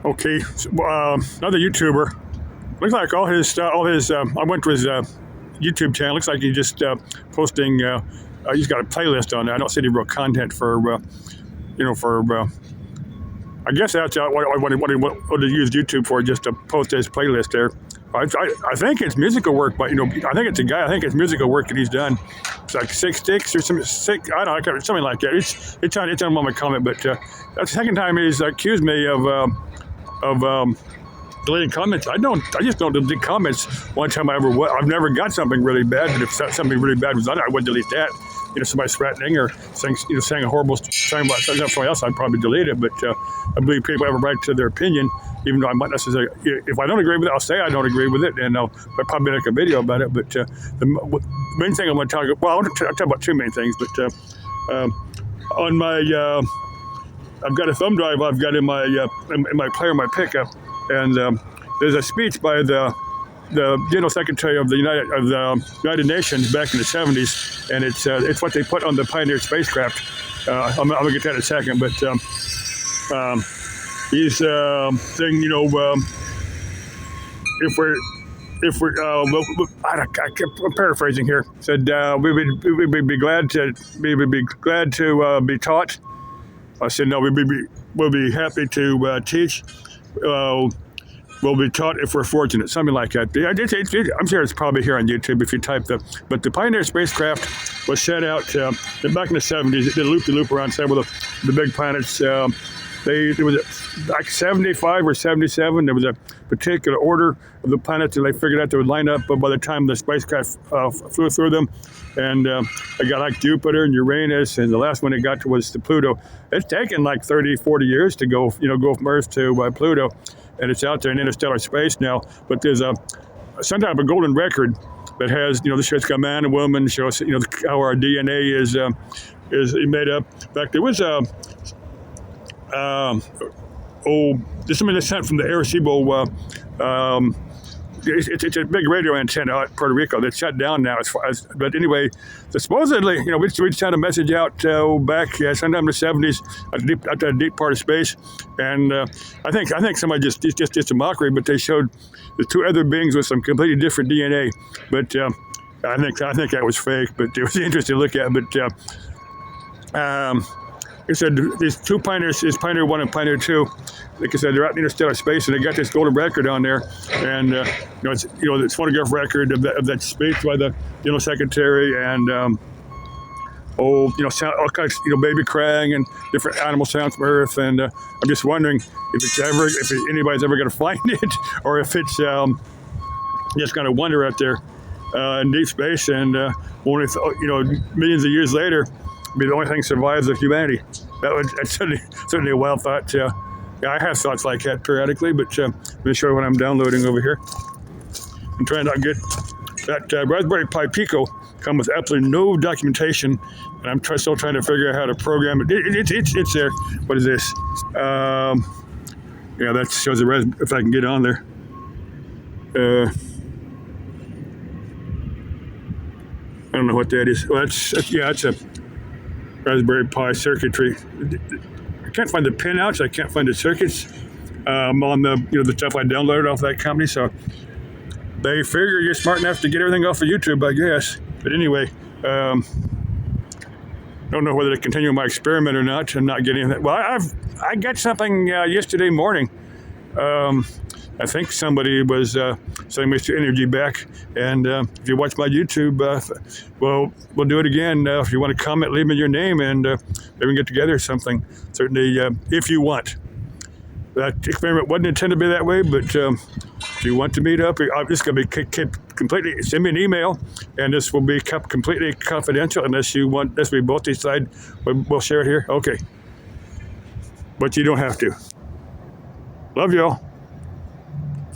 Okay, so, another YouTuber. Looks like I went to his YouTube channel. Looks like he's just posting. He's got a playlist on there. I don't see any real content for, I guess that's what he used YouTube for, just to post his playlist there. I think it's musical work, but I think it's a guy. I think it's musical work that he's done. It's like Six Sticks or something. I don't know, something like that. It's on my comment, but that's the second time he's accused me of deleting comments. I just don't delete comments. One time I've never got something really bad, but if something really bad was done, I would delete that. Somebody threatening or saying a horrible thing about somebody else, I'd probably delete it. But I believe people have a right to their opinion, even though I might necessarily, if I don't agree with it, I'll say I don't agree with it, and I'll probably make a video about it. But the main thing I want to talk about, I want to talk about two main things, but on my, I've got a thumb drive I've got in my player, my pickup, and there's a speech by the General Secretary of the United Nations back in the 70s, and it's what they put on the Pioneer spacecraft. I'm gonna get that in a second, but he's saying, I'm paraphrasing here. Said we would be glad to be taught. I said no, we'll be happy to teach. Will be taught if we're fortunate, something like that. I'm sure it's probably here on YouTube if you type but the Pioneer spacecraft was sent out back in the 70s. It did a loop around several of the big planets. There was like 75 or 77. There was a particular order of the planets that they figured out they would line up, but by the time the spacecraft flew through them, and they got like Jupiter and Uranus, and the last one they got to was to Pluto. It's taken like 30, 40 years to go from Earth to Pluto. And it's out there in interstellar space now. But there's some type of golden record that has, this show's got man and woman, shows, how our DNA is made up. In fact, there was there's something that's sent from the Arecibo. It's a big radio antenna out in Puerto Rico that's shut down now. But anyway, supposedly, we sent a message out back sometime in the 70s at a deep part of space, and I think somebody just a mockery, but they showed the two other beings with some completely different DNA. But I think that was fake, but it was interesting to look at. But it said these two pioneers, is Pioneer 1 and Pioneer 2. Like I said, they're out in interstellar space, and they got this golden record on there. And it's photograph record of that speech by the General Secretary, and all kinds, baby crying and different animal sounds from Earth. And I'm just wondering if anybody's ever going to find it, or if it's just going to wander out there in deep space, and only millions of years later, be the only thing survives of humanity. That's certainly a wild thought. I have thoughts like that periodically, but let me show you what I'm downloading over here. I'm trying to get that Raspberry Pi Pico come with absolutely no documentation, and I'm still trying to figure out how to program it. It's there. What is this? That shows the if I can get on there. I don't know what that is. Well, it's a Raspberry Pi circuitry. I can't find the pinouts. I can't find the circuits on the stuff I downloaded off that company. So they figure you're smart enough to get everything off of YouTube, I guess. But anyway, don't know whether to continue my experiment or not. I'm not getting that. Well, I got something yesterday morning. I think somebody was sending Mr. Energy back. And if you watch my YouTube, we'll do it again. If you want to comment, leave me your name, and maybe we can get together or something. Certainly, if you want. That experiment wasn't intended to be that way, but if you want to meet up, this is going to be kept completely, send me an email, and this will be kept completely confidential unless we both decide we'll share it here. Okay. But you don't have to. Love y'all.